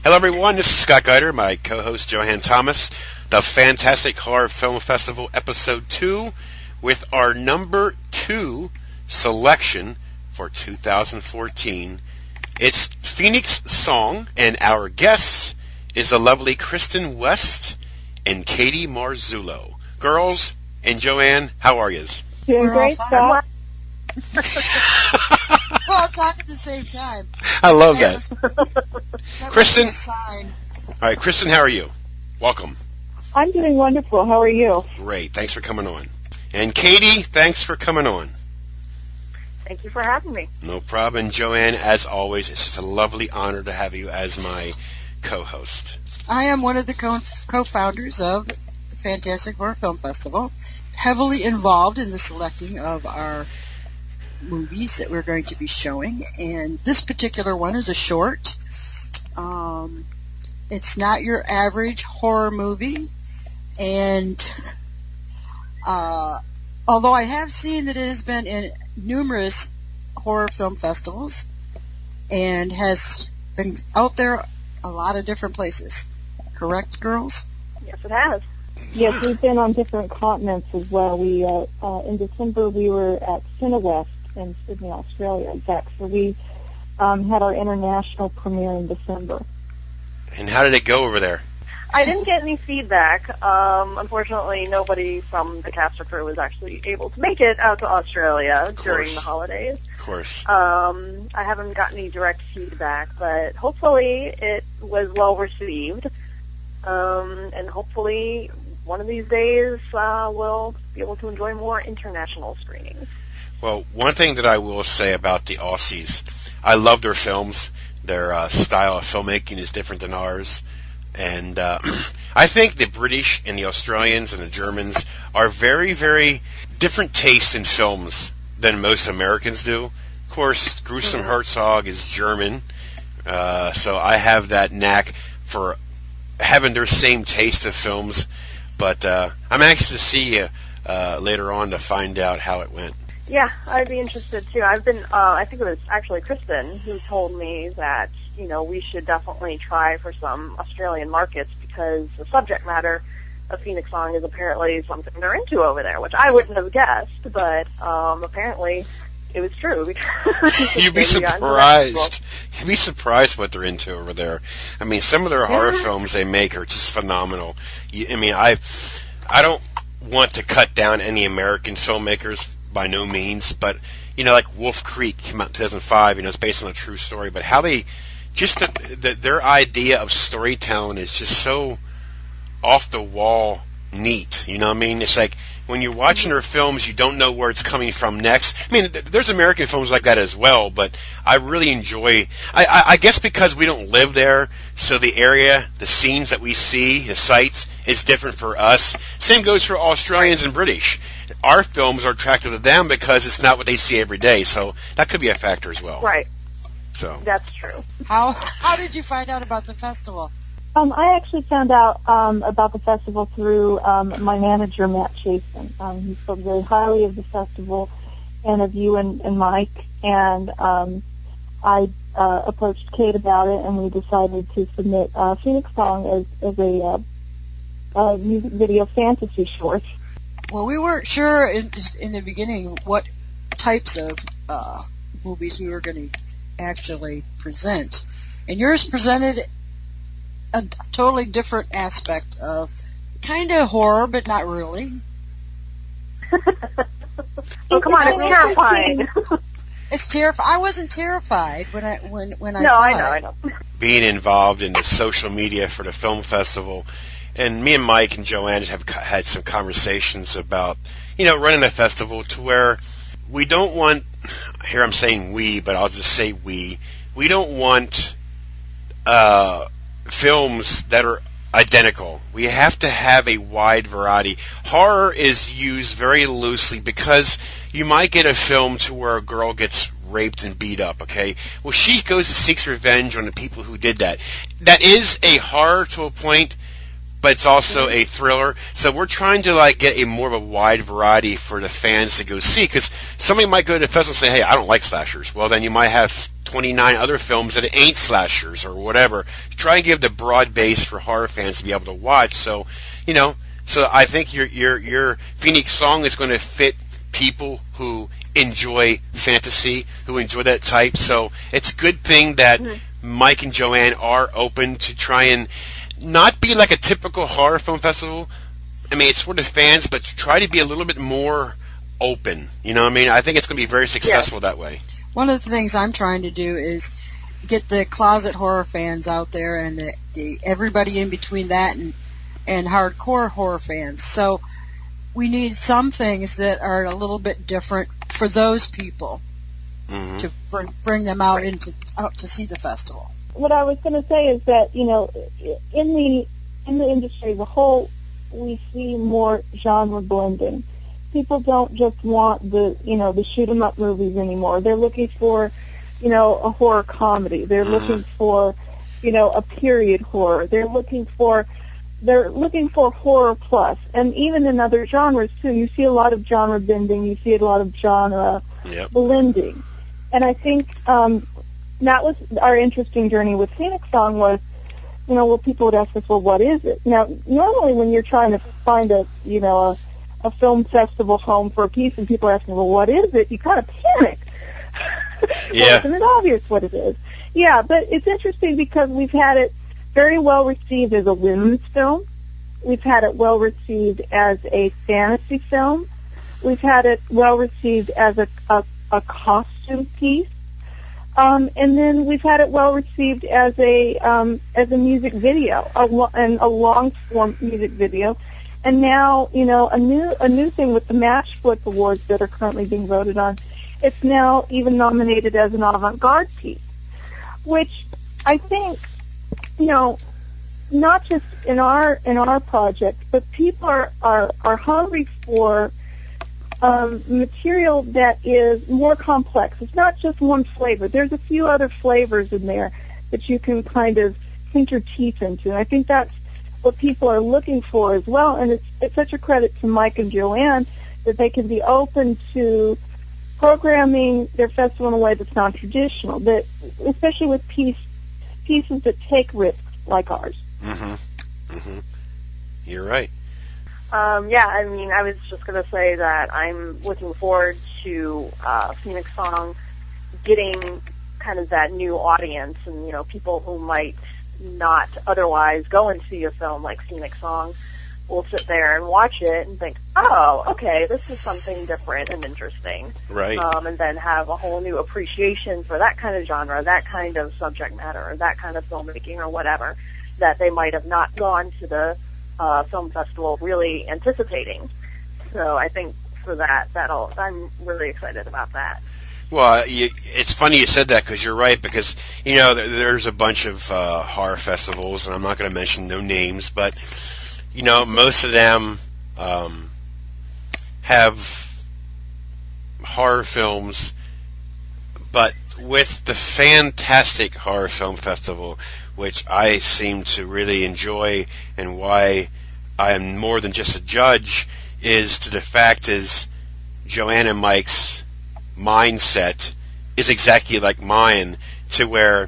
Hello, everyone. This is Scott Geider, my co-host Joanne Thomas, the Fantastic Horror Film Festival, Episode 2, with our number 2 selection for 2014. It's Phoenix Song, and our guest is the lovely Kristin West and Katie Marzullo. Girls and Joanne, how are yous? Doing great, Scott. We're all talking at the same time. I love that. Kristin. Kristin. All right, Kristin, how are you? Welcome. I'm doing wonderful. How are you? Great. Thanks for coming on. And Katie, thanks for coming on. Thank you for having me. No problem. And Joanne, as always, it's just a lovely honor to have you as my co-host. I am one of the co-founders of the Fantastic Horror Film Festival, heavily involved in the selecting of our movies that we're going to be showing, and this particular one is a short. It's not your average horror movie, and although I have seen that it has been in numerous horror film festivals and has been out there a lot of different places. Correct, girls? Yes, it has. Yes, we've been on different continents as well. We in December we were at CineWest in Sydney, Australia, in fact. So we had our international premiere in December. And how did it go over there? I didn't get any feedback. Unfortunately, nobody from the cast or crew was actually able to make it out to Australia during the holidays. Of course. I haven't gotten any direct feedback, but hopefully it was well received. And hopefully one of these days we'll be able to enjoy more international screenings. Well, one thing that I will say about the Aussies, I love their films. Their style of filmmaking is different than ours. And I think the British and the Australians and the Germans are very, very different tastes in films than most Americans do. Of course, Gruesome Herzog is German, so I have that knack for having their same taste of films. But I'm anxious to see you later on to find out how it went. Yeah, I'd be interested too. I've been, I think it was actually Kristin who told me that, we should definitely try for some Australian markets because the subject matter of Phoenix Song is apparently something they're into over there, which I wouldn't have guessed, but apparently it was true. You'd be surprised. You'd be surprised what they're into over there. I mean, some of their horror films they make are just phenomenal. I don't want to cut down any American filmmakers by no means, but like Wolf Creek came out in 2005. It's based on a true story, but how they just their idea of storytelling is just so off the wall neat. You know what I mean? It's like when you're watching their films, you don't know where it's coming from next. I mean, there's American films like that as well, but I really enjoy. I guess because we don't live there, so the area, the scenes that we see, the sights is different for us. Same goes for Australians and British. Our films are attractive to them because it's not what they see every day, so that could be a factor as well. Right. So that's true. How did you find out about the festival? I actually found out about the festival through my manager, Matt Chasen. He spoke very highly of the festival and of you and Mike, and I approached Kate about it, and we decided to submit Phoenix Song as a music video fantasy short. Well, we weren't sure in the beginning what types of movies we were going to actually present. And yours presented a totally different aspect of kind of horror, but not really. Oh, come on, it's terrifying. It's terrifying. I wasn't terrified when I saw it. No, I know. Being involved in the social media for the film festival, and me and Mike and Joanne have had some conversations about, running a festival to where we don't want, here I'm saying we, but I'll just say we don't want films that are identical. We have to have a wide variety. Horror is used very loosely because you might get a film to where a girl gets raped and beat up, okay? Well, she goes and seeks revenge on the people who did that. That is a horror to a point, but it's also a thriller. So we're trying to like get a more of a wide variety for the fans to go see, because somebody might go to the festival and say, hey, I don't like slashers. Well, then you might have 29 other films that ain't slashers or whatever. Try and give the broad base for horror fans to be able to watch. So, so I think your Phoenix Song is going to fit people who enjoy fantasy, who enjoy that type. So it's a good thing that Mike and Joanne are open to try and not be like a typical horror film festival. I mean, it's for the fans, but to try to be a little bit more open. You know what I mean? I think it's going to be very successful that way. One of the things I'm trying to do is get the closet horror fans out there and the everybody in between that and hardcore horror fans. So we need some things that are a little bit different for those people to bring them out to see the festival. What I was going to say is that, in the industry as a whole, we see more genre blending. People don't just want the shoot 'em up movies anymore. They're looking for, a horror comedy. They're looking for, a period horror. They're looking for horror plus, and even in other genres too. You see a lot of genre bending. You see a lot of genre blending, and I think that was our interesting journey with Phoenix Song was, people would ask us, well, what is it? Now, normally when you're trying to find a film festival home for a piece and people are asking, well, what is it? You kind of panic. Yeah. Isn't it obvious what it is? Yeah, but it's interesting because we've had it very well received as a women's film. We've had it well received as a fantasy film. We've had it well received as a costume piece. And then we've had it well received as a music video, and a long form music video. And now, a new thing with the Match Flip Awards that are currently being voted on, it's now even nominated as an avant-garde piece, which I think, not just in our project, but people are hungry for material that is more complex. It's not just one flavor. There's a few other flavors in there that you can kind of sink your teeth into. And I think that's what people are looking for as well. And it's such a credit to Mike and Joanne that they can be open to programming their festival in a way that's non-traditional, that especially with pieces that take risks like ours. You're right. I was just going to say that I'm looking forward to Phoenix Song getting kind of that new audience, and people who might not otherwise go and see a film like Phoenix Song will sit there and watch it and think, oh, okay, this is something different and interesting. Right. And then have a whole new appreciation for that kind of genre, that kind of subject matter, or that kind of filmmaking or whatever, that they might have not gone to the film festival really anticipating. So I think for that, I'm really excited about that. Well, it's funny you said that because you're right, because, there's a bunch of horror festivals, and I'm not going to mention no names, but, most of them have horror films, but with the fantastic horror film festival, which I seem to really enjoy, and why I am more than just a judge, is to the fact is Joanne and Mike's mindset is exactly like mine, to where,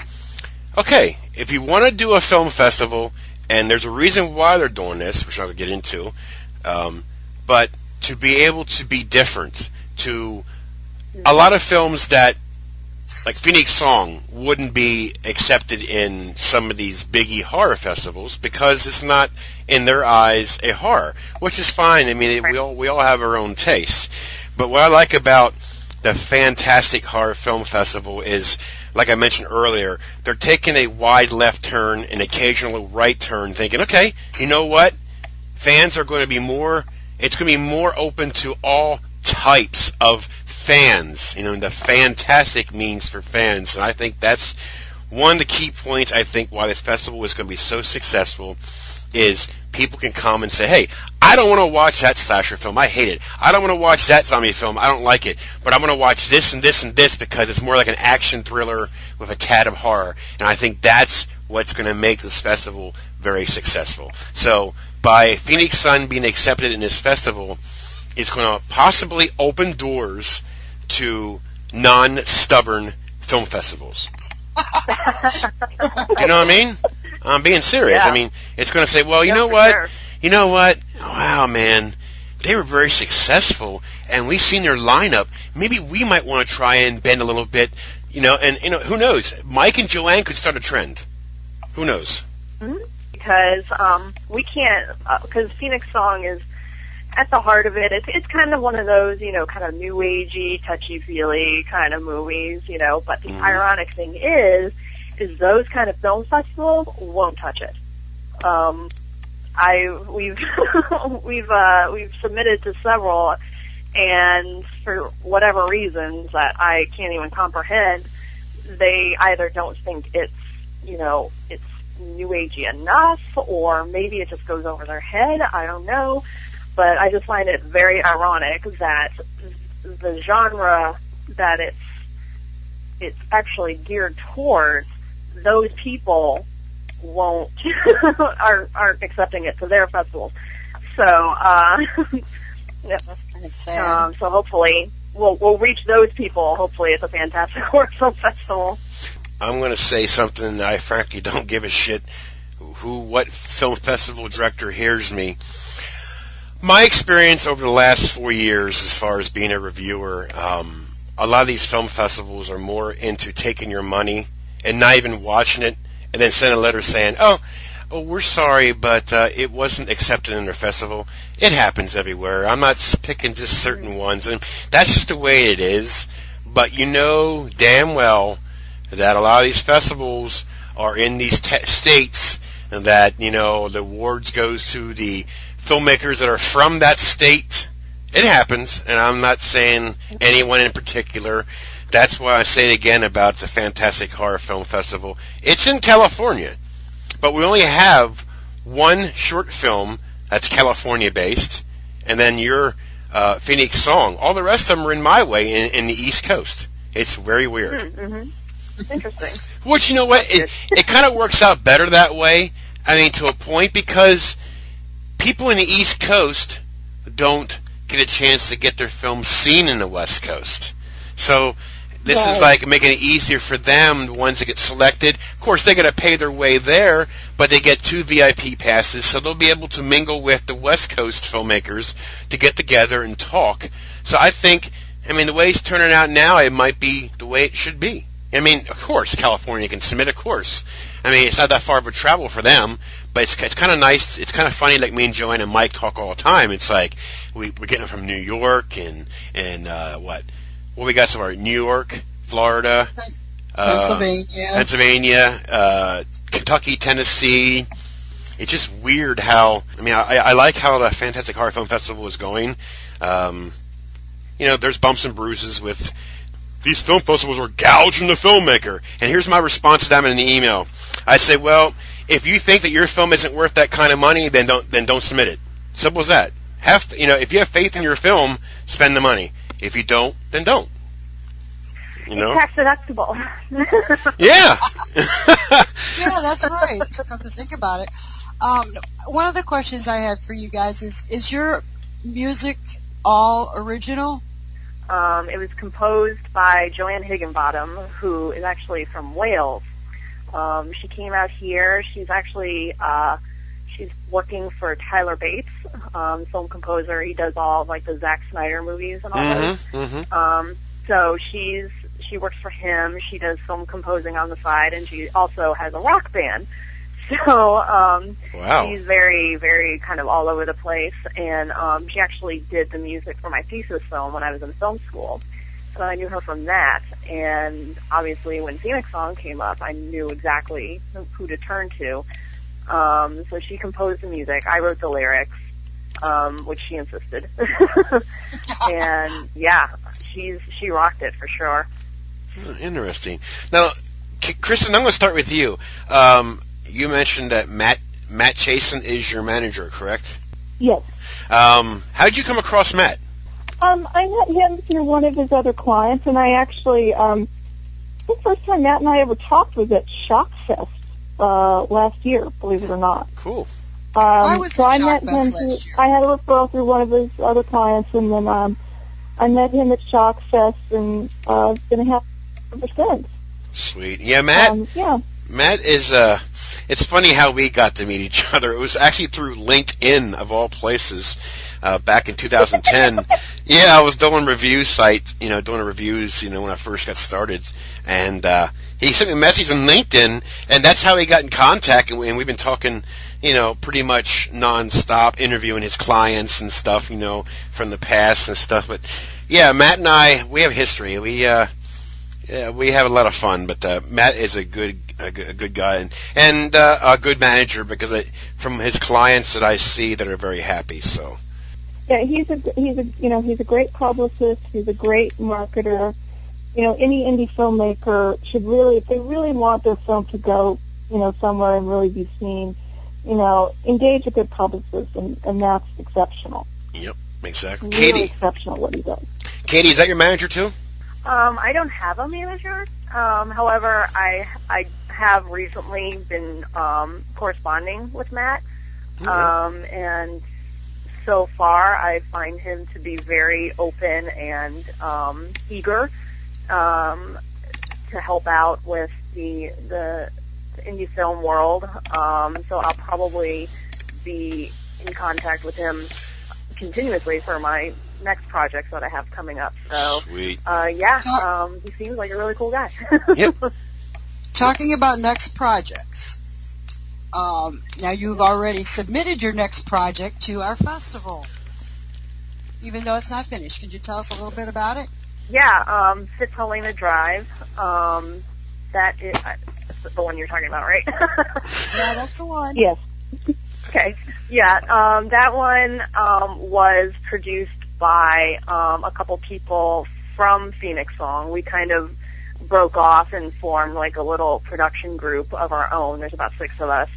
okay, if you want to do a film festival, and there's a reason why they're doing this, which I'll get into, but to be able to be different, to a lot of films that, like Phoenix Song, wouldn't be accepted in some of these biggie horror festivals because it's not, in their eyes, a horror, which is fine. I mean, we all have our own tastes. But what I like about the fantastic horror film festival is, like I mentioned earlier, they're taking a wide left turn, an occasional right turn, thinking, okay, you know what? Fans are going to be more, it's going to be more open to all types of fans. The fantastic means for fans. And I think that's one of the key points, I think, why this festival is going to be so successful, is people can come and say, hey, I don't want to watch that slasher film. I hate it. I don't want to watch that zombie film. I don't like it. But I'm going to watch this and this and this because it's more like an action thriller with a tad of horror. And I think that's what's going to make this festival very successful. So by Phoenix Sun being accepted in this festival, it's going to possibly open doors to non-stubborn film festivals. You know what I mean? I'm being serious. Yeah. I mean, it's going to say, well, you know what? You know what? Wow, man. They were very successful, and we've seen their lineup. Maybe we might want to try and bend a little bit, and who knows? Mike and Joanne could start a trend. Who knows? Mm-hmm. Because we can't, because Phoenix Song is at the heart of it. It's kind of one of those, kind of new agey, touchy-feely kind of movies, but the ironic thing is those kind of film festivals won't touch it. We've submitted to several, and for whatever reasons that I can't even comprehend, they either don't think it's new agey enough, or maybe it just goes over their head. I don't know, but I just find it very ironic that the genre that it's actually geared towards, those people aren't accepting it to their festivals. So yeah. That's kind of sad. So hopefully we'll reach those people. Hopefully it's a fantastic horror film festival. I'm going to say something that I frankly don't give a shit what film festival director hears me. My experience over the last 4 years as far as being a reviewer, a lot of these film festivals are more into taking your money and not even watching it, and then send a letter saying, oh, we're sorry, but it wasn't accepted in their festival. It happens everywhere. I'm not picking just certain ones, and that's just the way it is. But you know damn well that a lot of these festivals are in these states, and that, the awards goes to the filmmakers that are from that state. It happens, and I'm not saying anyone in particular. That's why I say it again about the Fantastic Horror Film Festival. It's in California, but we only have one short film that's California-based, and then your Phoenix Song. All the rest of them are in my way in the East Coast. It's very weird. Mm-hmm. Interesting. Which, you know what, it kind of works out better that way, to a point, because people in the East Coast don't get a chance to get their films seen in the West Coast. So this is like making it easier for them, the ones that get selected. Of course, they got to pay their way there, but they get 2 VIP passes, so they'll be able to mingle with the West Coast filmmakers to get together and talk. So I think, the way it's turning out now, it might be the way it should be. Of course, California can submit, of course. It's not that far of a travel for them, but it's kind of nice. It's kind of funny, like me and Joanne and Mike talk all the time. It's like we're getting it from New York and what we got so far? New York, Florida, Pennsylvania, Kentucky, Tennessee. It's just weird how, I like how the Fantastic Horror Film Festival is going. There's bumps and bruises with these film festivals are gouging the filmmaker. And here's my response to them in an email. I say, well, if you think that your film isn't worth that kind of money, then don't submit it. Simple as that. If you have faith in your film, spend the money. If you don't, then don't. It's tax deductible. Yeah. Yeah, that's right. Come to think about it. One of the questions I had for you guys is your music all original? It was composed by Joanne Higginbottom, who is actually from Wales. She came out here. She's actually she's working for Tyler Bates, film composer. He does all like the Zack Snyder movies and all those. Mm-hmm. So she works for him. She does film composing on the side, and she also has a rock band. So wow. She's very, very kind of all over the place, and she actually did the music for my thesis film when I was in film school. So I knew her from that, and obviously when Phoenix Song came up, I knew exactly who to turn to. So she composed the music. I wrote the lyrics, which she insisted. And yeah, she rocked it for sure. Oh, interesting. Now, Kristin, I'm going to start with you. You mentioned that Matt Chasen is your manager, correct? Yes. How did you come across Matt? I met him through one of his other clients, and I actually, the first time Matt and I ever talked was at Shock Fest last year, believe it or not. Cool. I was so at I Shock met Fest him. last year. I had a referral through one of his other clients, and then I met him at Shock Fest, and been happy ever since. Sweet. Yeah, Matt. Yeah. Matt is. It's funny how we got to meet each other. It was actually through LinkedIn, of all places, back in 2010. Yeah, I was doing review sites, doing reviews, when I first got started, and he sent me a message on LinkedIn, and that's how he got in contact. And we've been talking, pretty much nonstop, interviewing his clients and stuff, from the past and stuff. But yeah, Matt and I, we have history. We have a lot of fun. But Matt is a good guy and a good manager, because from his clients that I see that are very happy. So yeah, he's a great publicist. He's a great marketer. Any indie filmmaker should really, if they really want their film to go, somewhere and really be seen, engage a good publicist, and that's exceptional. Yep, exactly. Really Katie, exceptional what he does. Katie, is that your manager too? I don't have a manager. However, I have recently been corresponding with Matt, and so far I find him to be very open and eager to help out with the indie film world. So I'll probably be in contact with him continuously for my next projects that I have coming up. So, Sweet. He seems like a really cool guy. Yep. Talking about next projects. Now you've already submitted your next project to our festival, even though it's not finished. Could you tell us a little bit about it? Yeah, Fitzhelena Drive. That is that's the one you're talking about, right? Yeah, that's the one. Yes. Okay. Yeah, that one was produced by a couple people from Phoenix Song. We kind of broke off and formed like a little production group of our own. There's about 6 of us,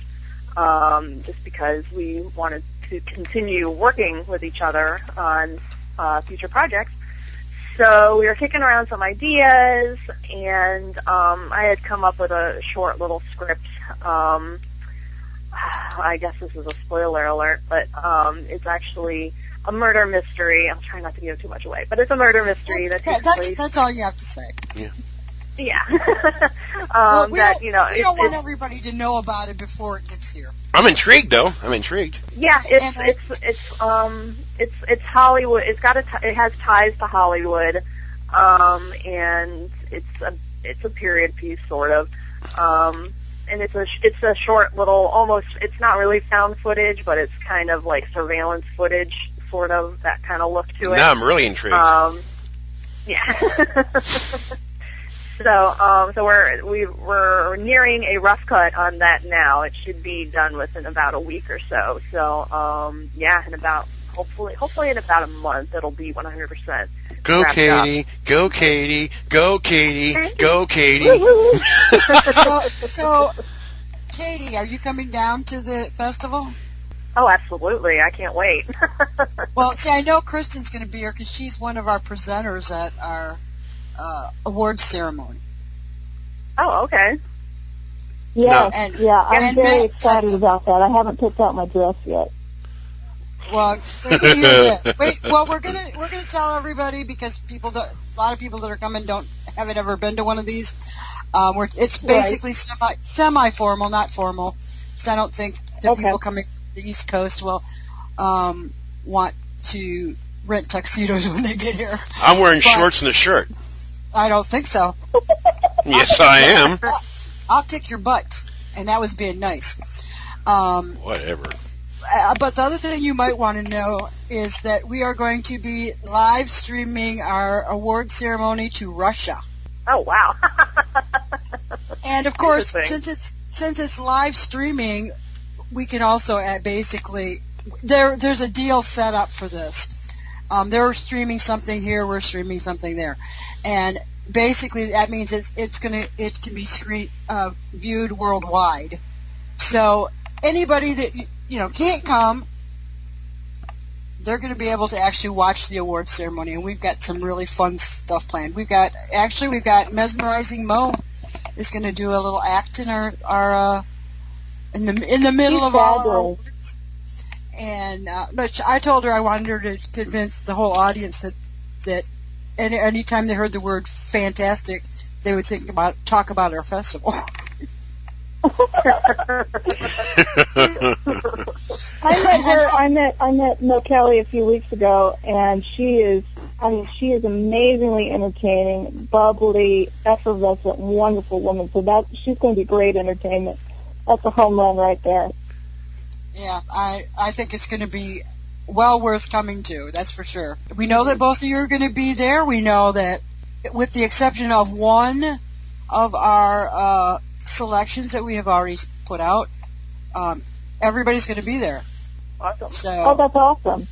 just because we wanted to continue working with each other on future projects. So we were kicking around some ideas, and I had come up with a short little script. I guess this is a spoiler alert, but it's actually a murder mystery. I'll try not to give too much away, but it's a murder mystery that takes place. That's all you have to say. Yeah. Yeah. We don't want everybody to know about it before it gets here. I'm intrigued, though. I'm intrigued. Yeah, it's Hollywood. It has ties to Hollywood, and it's a period piece sort of, and it's a short little, almost, it's not really found footage, but it's kind of like surveillance footage, sort of, that kind of look to it. Now I'm really intrigued. Yeah. So we're nearing a rough cut on that now. It should be done within about a week or so. So in about hopefully in about a month it'll be 100%. Go Katie, go Katie, go Katie, go Katie. So Katie, are you coming down to the festival? Oh, absolutely! I can't wait. Well, see, I know Kristin's going to be here because she's one of our presenters at our awards ceremony. Oh, okay. Yeah, No. I'm very excited about that. I haven't picked out my dress yet. Well, wait till you hear that. Well, we're gonna tell everybody, because a lot of people that are coming haven't ever been to one of these. It's basically semi-formal, not formal, because I don't think that people coming from the East Coast will want to rent tuxedos when they get here. I'm wearing shorts and a shirt. I don't think so. Yes, I am. I'll kick your butt, and that was being nice. Whatever. But the other thing you might want to know is that we are going to be live streaming our award ceremony to Russia. Oh, wow. And of course, since it's live streaming, we can also basically there's a deal set up for this. They're streaming something here, we're streaming something there, and basically that means it can be viewed worldwide. So anybody that can't come, they're going to be able to actually watch the award ceremony, and we've got some really fun stuff planned. We've got Mesmerizing Mo is going to do a little act in our in the middle of all our work. And but I told her I wanted her to convince the whole audience that anytime they heard the word fantastic, they would talk about our festival. I met Mo Kelly a few weeks ago, and she is amazingly entertaining, bubbly, effervescent, wonderful woman. So she's going to be great entertainment. That's a home run right there. Yeah, I think it's going to be well worth coming to, that's for sure. We know that both of you are going to be there. We know that with the exception of one of our selections that we have already put out, everybody's going to be there. Awesome. So, that's awesome.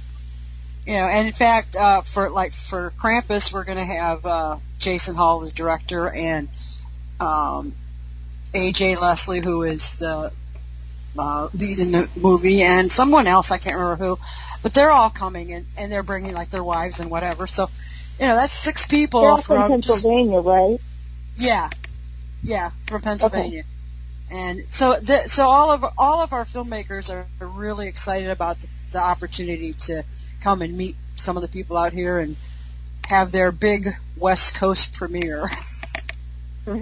You know, and in fact, for Krampus, we're going to have Jason Hall, the director, and A.J. Leslie, who is the lead in the movie, and someone else, I can't remember who, but they're all coming, and they're bringing like their wives and whatever. So, you know, that's 6 people. They're all from Pennsylvania, right? Yeah, from Pennsylvania. Okay. And so all of our filmmakers are really excited about the opportunity to come and meet some of the people out here and have their big West Coast premiere. But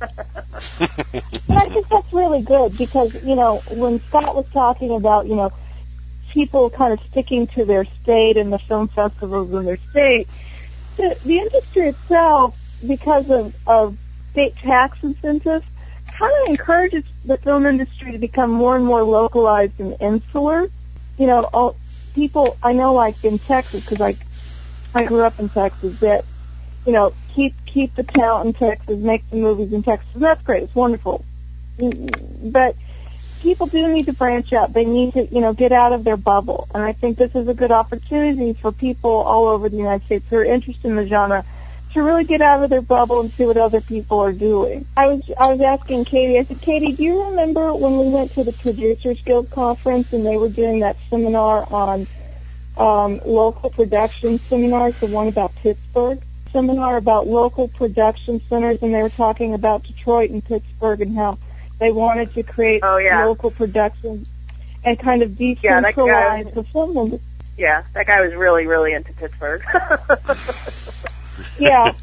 I think that's really good because, you know, when Scott was talking about, you know, people kind of sticking to their state and the film festivals in their state, the industry itself, because of state tax incentives, kind of encourages the film industry to become more and more localized and insular. You know, people, I know like in Texas, because I grew up in Texas, that, you know, keep the talent in Texas, make the movies in Texas. And that's great. It's wonderful. But people do need to branch out. They need to, you know, get out of their bubble. And I think this is a good opportunity for people all over the United States who are interested in the genre to really get out of their bubble and see what other people are doing. I was asking Katie, I said, Katie, do you remember when we went to the Producers Guild conference and they were doing that seminar on local production seminars, the one about Pittsburgh? Seminar about local production centers, and they were talking about Detroit and Pittsburgh and how they wanted to create local production and kind of decentralize the film industry. Yeah, that guy was really, really into Pittsburgh. Yeah.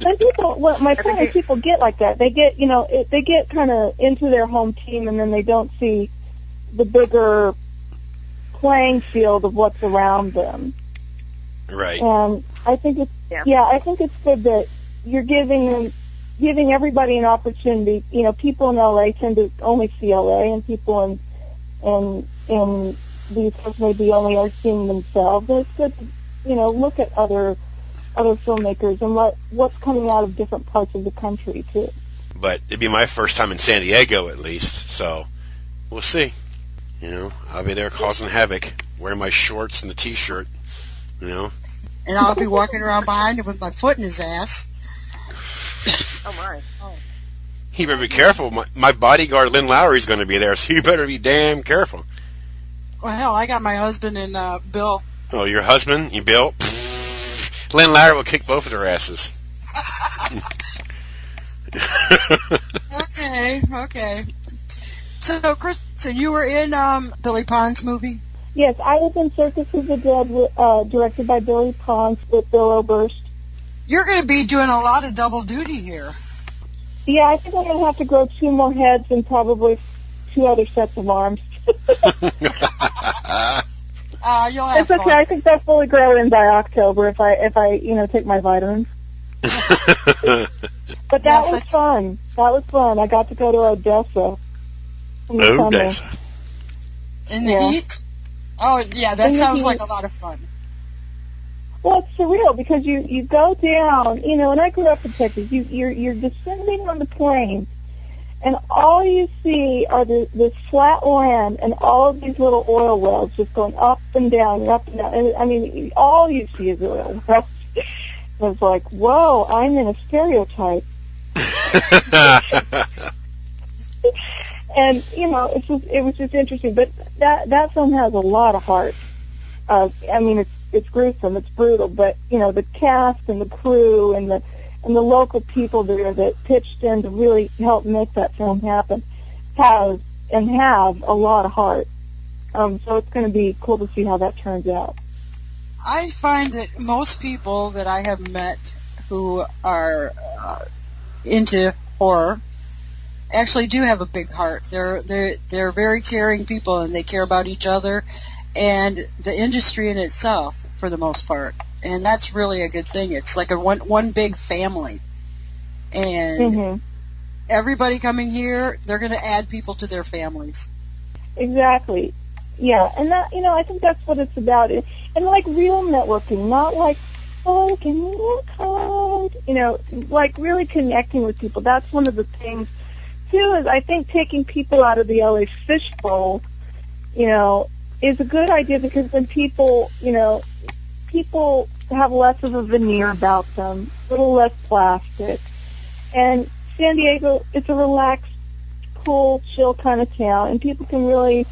And people, my point is people get like that. They get, you know, they get kind of into their home team and then they don't see the bigger playing field of what's around them. Right. And I think it's, I think it's good that you're giving everybody an opportunity. You know, people in LA tend to only see LA, and people in the East maybe only are seeing themselves. And it's good to, you know, look at other filmmakers and what's coming out of different parts of the country too. But it'd be my first time in San Diego at least, so we'll see. You know, I'll be there causing havoc, wearing my shorts and the T-shirt. You know. And I'll be walking around behind him with my foot in his ass. Oh, my. Oh. You better be careful. My bodyguard, Lynn Lowry's going to be there, so you better be damn careful. Well, hell, I got my husband and Bill. Oh, your husband? You Bill? Lynn Lowry will kick both of their asses. Okay. So, Kristin, you were in Billy Pond's movie? Yes, I was in Circus of the Dead, directed by Billy Pons with Bill Oberst. You're going to be doing a lot of double duty here. Yeah, I think I'm going to have to grow 2 more heads and probably 2 other sets of arms. You'll have it's okay. fun. I think they'll fully grow in by October if I you know, take my vitamins. But that was fun. That was fun. I got to go to Odessa. Odessa. In the heat? Oh, yeah, that sounds like a lot of fun. Well, it's surreal because you go down, you know, and I grew up in Texas. You're descending on the plains, and all you see are this flat land and all of these little oil wells just going up and down and up and down. And, I mean, all you see is oil wells. It's like, whoa, I'm in a stereotype. And, you know, it was just interesting. But that film has a lot of heart. I mean, it's gruesome, it's brutal, but, you know, the cast and the crew and the local people there that pitched in to really help make that film happen. has and have a lot of heart. So it's going to be cool to see how that turns out. I find that most people that I have met who are into horror actually do have a big heart. They're very caring people, and they care about each other and the industry in itself for the most part. And that's really a good thing. It's like a one big family. And everybody coming here, they're going to add people to their families. Exactly. Yeah, and that, I think that's what it's about. And like real networking, not like, oh, can you work hard? Like really connecting with people. That's one of the things, too, is I think taking people out of the LA fishbowl, is a good idea, because then people have less of a veneer about them, a little less plastic. And San Diego, it's a relaxed, cool, chill kind of town, and people can really,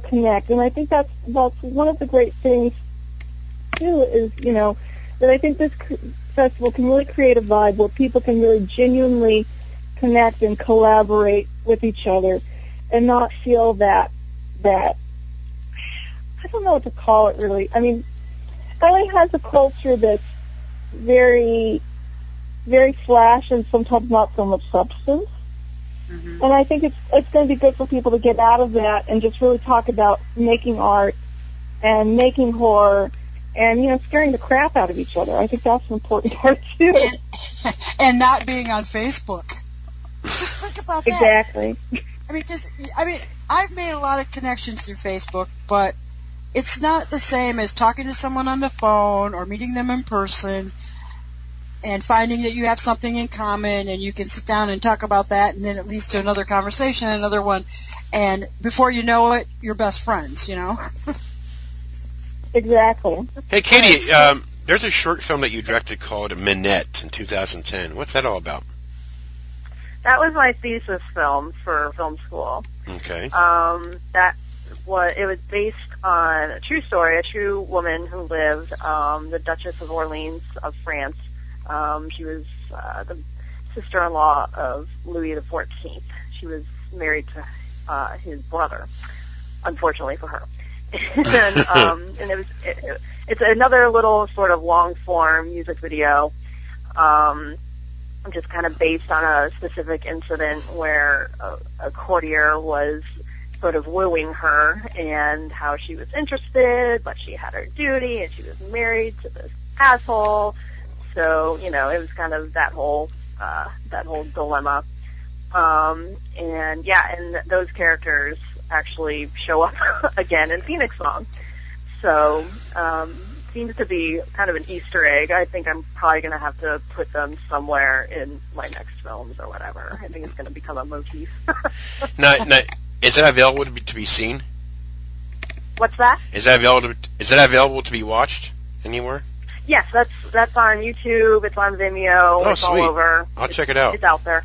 connect. And I think that's one of the great things, too, is, that I think this festival can really create a vibe where people can really genuinely connect and collaborate with each other and not feel that I don't know what to call it, really. I mean, LA has a culture that's very, very flash and sometimes not so much substance. And I think it's going to be good for people to get out of that and just really talk about making art and making horror and, scaring the crap out of each other. I think that's an important part, too. And not being on Facebook. Just think about that. Exactly. I've made a lot of connections through Facebook, but it's not the same as talking to someone on the phone or meeting them in person and finding that you have something in common and you can sit down and talk about that, and then it leads to another conversation, another one, and before you know it, you're best friends, Exactly. Hey, Katie, there's a short film that you directed called Minette in 2010. What's that all about? That was my thesis film for film school. Okay. It was based on a true story, a true woman who lived, the Duchess of Orleans of France. She was the sister-in-law of Louis XIV. She was married to his brother, unfortunately for her. And it's another little sort of long-form music video, just kind of based on a specific incident where a courtier was sort of wooing her and how she was interested, but she had her duty and she was married to this asshole. So, it was kind of that whole dilemma. And those characters actually show up again in Phoenix Song. So, seems to be kind of an Easter egg. I think I'm probably going to have to put them somewhere in my next films or whatever. I think it's going to become a motif. Now, is that available to be seen? What's that? Is that available to be watched anywhere? Yes, that's on YouTube. It's on Vimeo. It's sweet. All over. I'll check it out. It's out there.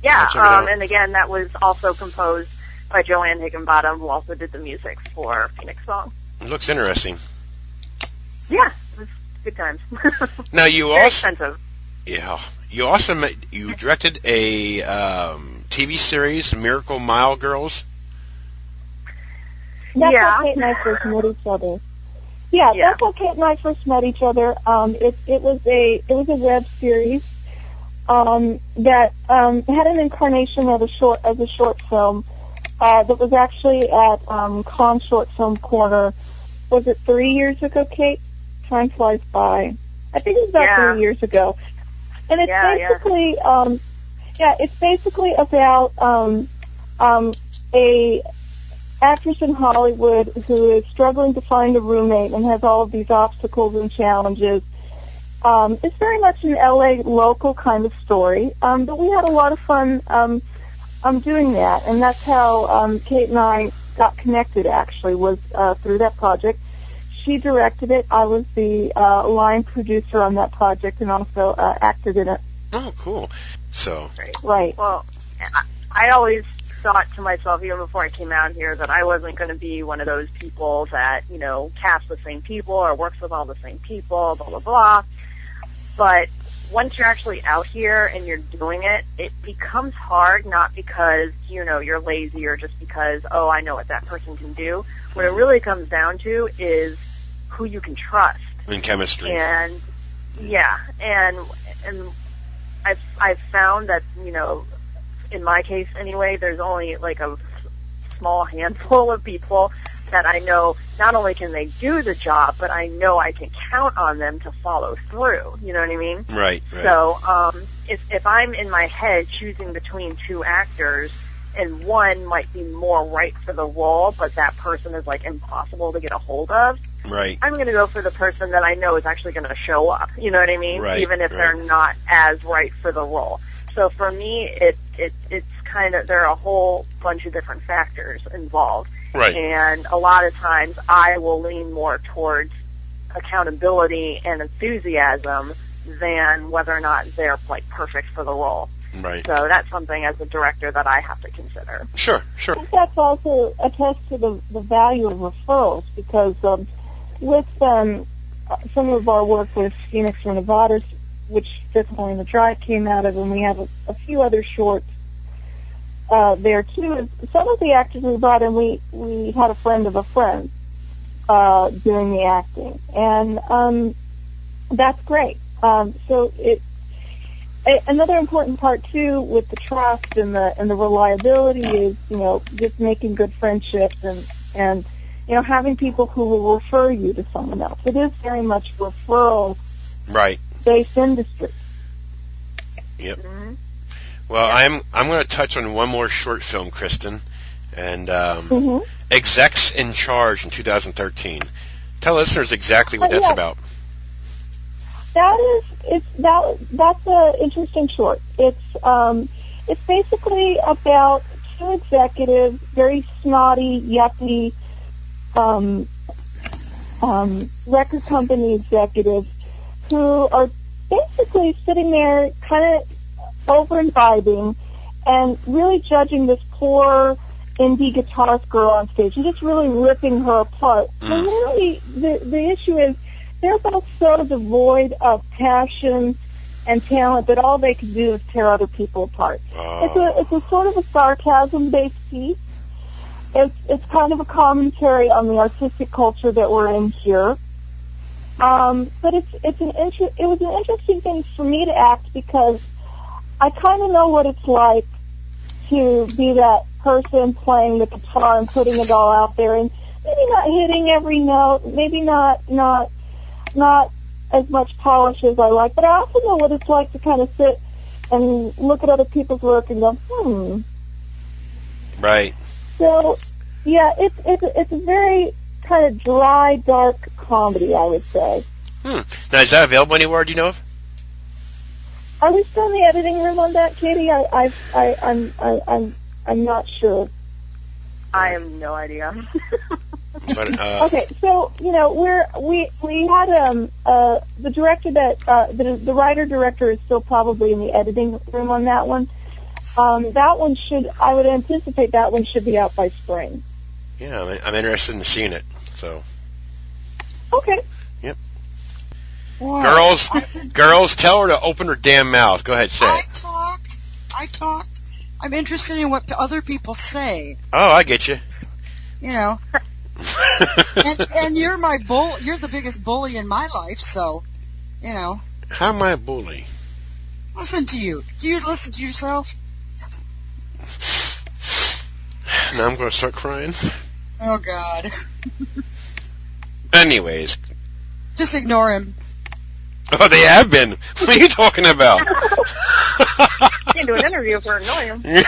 Yeah, and again, that was also composed by Joanne Higginbottom, who also did the music for Phoenix Song. It looks interesting. Yeah, it was good times. Now you Very also expensive. Yeah, you directed a TV series, Miracle Mile Girls. That's how Kate and I first met each other. Yeah, that's how Kate and I first met each other. It was a web series that had an incarnation of a short film that was actually at Con Short Film Corner. Was it 3 years ago, Kate? Time flies by. I think it was about 3 years ago. And it's basically about a actress in Hollywood who is struggling to find a roommate and has all of these obstacles and challenges. It's very much an LA local kind of story, but we had a lot of fun doing that, and that's how Kate and I got connected, actually, was through that project. She directed it. I was the line producer on that project and also acted in it. Oh, cool. So. Right. Well, I always thought to myself, even before I came out here, that I wasn't going to be one of those people that, cast the same people or works with all the same people, blah, blah, blah. But once you're actually out here and you're doing it, it becomes hard, not because, you're lazy or just because, oh, I know what that person can do. What it really comes down to is who you can trust. And chemistry. And, yeah, and I've found that, in my case anyway, there's only like a small handful of people that I know not only can they do the job, but I know I can count on them to follow through. You know what I mean? Right. So if I'm in my head choosing between two actors and one might be more right for the role, but that person is like impossible to get a hold of, right, I'm going to go for the person that I know is actually going to show up. You know what I mean? Right, even if they're not as right for the role. So for me, it's kind of, there are a whole bunch of different factors involved. Right. And a lot of times I will lean more towards accountability and enthusiasm than whether or not they're like perfect for the role. Right. So that's something as a director that I have to consider. Sure. I think that's also attests to the value of referrals, because with some of our work with Phoenix Chronicles, which Fifth Point in the Drive came out of, and we have a few other shorts there too. Some of the actors we brought in, we had a friend of a friend doing the acting, and that's great. So another important part too with the trust and the reliability is just making good friendships and having people who will refer you to someone else. It is very much referral based industry. Yep. Mm-hmm. Well, I'm going to touch on one more short film, Kristin, and Execs in Charge in 2013. Tell listeners exactly what that's about. That's an interesting short. It's basically about two executives, very snotty, yuppie, record company executives who are basically sitting there kind of over imbibing and really judging this poor indie guitarist girl on stage and just really ripping her apart. And really, the issue is they're both so devoid of passion and talent that all they can do is tear other people apart. It's a sort of a sarcasm-based piece. It's kind of a commentary on the artistic culture that we're in here. But it was an interesting thing for me to act, because I kind of know what it's like to be that person playing the guitar and putting it all out there, and maybe not hitting every note, maybe not as much polish as I like, but I also know what it's like to kind of sit and look at other people's work and go, Right. So, yeah, it's a very kind of dry, dark comedy, I would say. Now, is that available anywhere? Do you know of? Are we still in the editing room on that, Katie? I'm not sure. I have no idea. But, okay, so we had the director that the writer director is still probably in the editing room on that one. That one I would anticipate that one should be out by spring. Yeah, I'm interested in seeing it. So. Okay. Yep. Wow. Girls, tell her to open her damn mouth. Go ahead, say it. I talk. I'm interested in what other people say. Oh, I get you. And you're my bull. You're the biggest bully in my life, so How am I a bully? Listen to you. Do you listen to yourself? Now I'm going to start crying. Oh God. Anyways. Just ignore him. Oh, they have been. What are you talking about? Can't do an interview for annoying him.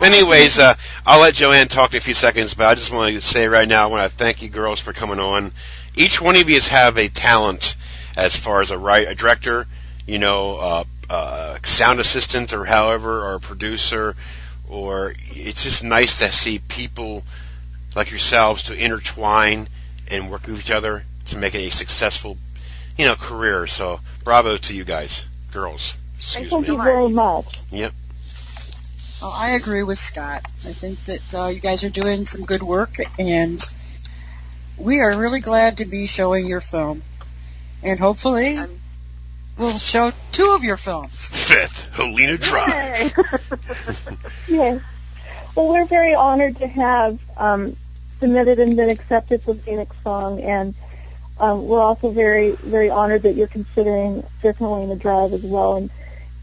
Anyways, I'll let Joanne talk in a few seconds, but I just want to say right now, I want to thank you girls for coming on. Each one of you have a talent as far as a director, sound assistant or however, or a producer, or it's just nice to see people like yourselves to intertwine and work with each other to make it a successful, career. So bravo to you guys, girls. Thank you very much. Yep. Well, I agree with Scott. I think that you guys are doing some good work, and we are really glad to be showing your film. And hopefully we'll show 2 of your films. 5th, Helena Drive. Yes. Well, we're very honored to have submitted and been accepted for Phoenix Song, and we're also very, very honored that you're considering 5th Helena Drive as well.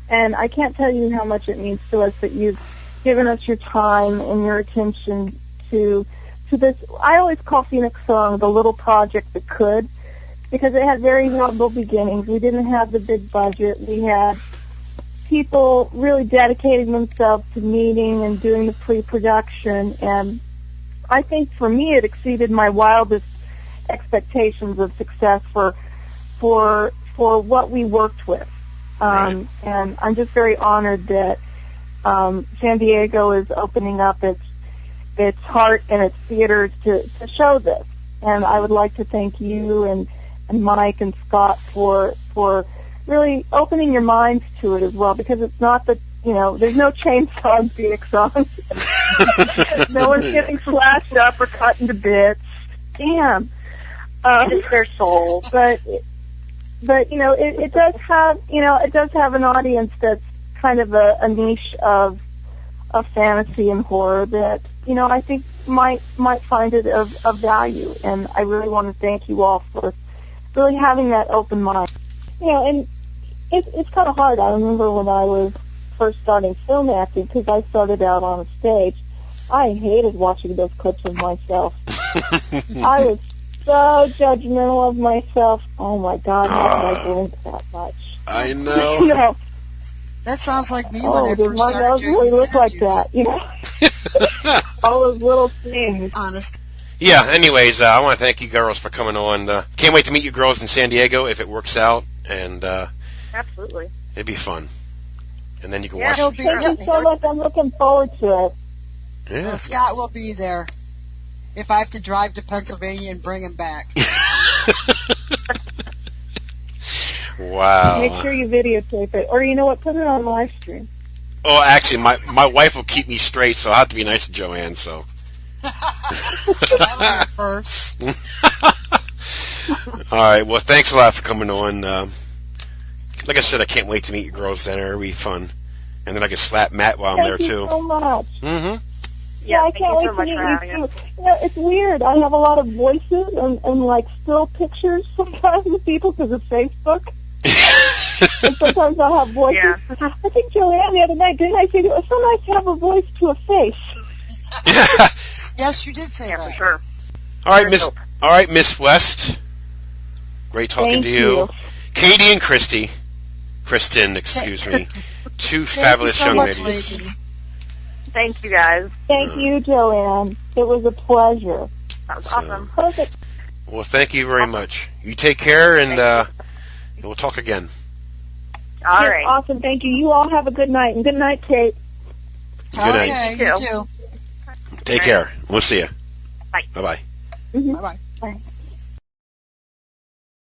And I can't tell you how much it means to us that you've given us your time and your attention to this. I always call Phoenix Song the little project that could, because it had very humble beginnings. We didn't have the big budget. We had people really dedicating themselves to meeting and doing the pre-production, and I think for me it exceeded my wildest expectations of success for what we worked with. And I'm just very honored that San Diego is opening up its heart and its theaters to show this. And I would like to thank you and Mike and Scott for really opening your minds to it as well, because it's not that, there's no chainsaw in Phoenix songs. No one's getting slashed up or cut into bits. Damn. It's their soul. But it does have, it does have an audience that's kind of a niche of fantasy and horror that, I think might find it of value. And I really want to thank you all for really having that open mind. And it's kind of hard. I remember when I was first starting film acting, because I started out on a stage, I hated watching those clips of myself. I was so judgmental of myself. Oh my God, how did I blink that much? I know. That sounds like me when I does first my started nose doing really look like interviews. that? All those little things. Honest. Yeah, anyways, I want to thank you girls for coming on. Can't wait to meet you girls in San Diego if it works out. And Absolutely. It'd be fun. And then you can Thank watch. you so much. I'm looking forward to it. Yeah. Well, Scott will be there if I have to drive to Pennsylvania and bring him back. Wow. Make sure you videotape it. Or you know what, put it on live stream. Oh, actually, my wife will keep me straight, so I'll have to be nice to Joanne, so. That'll be first. All right, well, thanks a lot for coming on. Like I said, I can't wait to meet you girls down there. It'll be fun. And then I can slap Matt while I'm there, too. Thank you so much. Mm-hmm. Yeah, I can't wait to meet you, too. It's weird. I have a lot of voices and like, still pictures sometimes of people because of Facebook. And sometimes I'll have voices. Yeah. I think Joanne the other night, didn't I say it was so nice to have a voice to a face? Yes, you did say that. For sure. All right, Miss West. Great talking to you. Katie and Kristin, excuse me. Two fabulous young ladies. Thank you, guys. Thank you, Joanne. It was a pleasure. That was awesome. Perfect. Well, thank you very much. You take care, and we'll talk again. All Yes, right. awesome. Thank you. You all have a good night. And good night, Kate. Good night. Okay, You you too. too. Take care. We'll see you. Bye. Bye-bye. Mm-hmm. Bye-bye. Bye.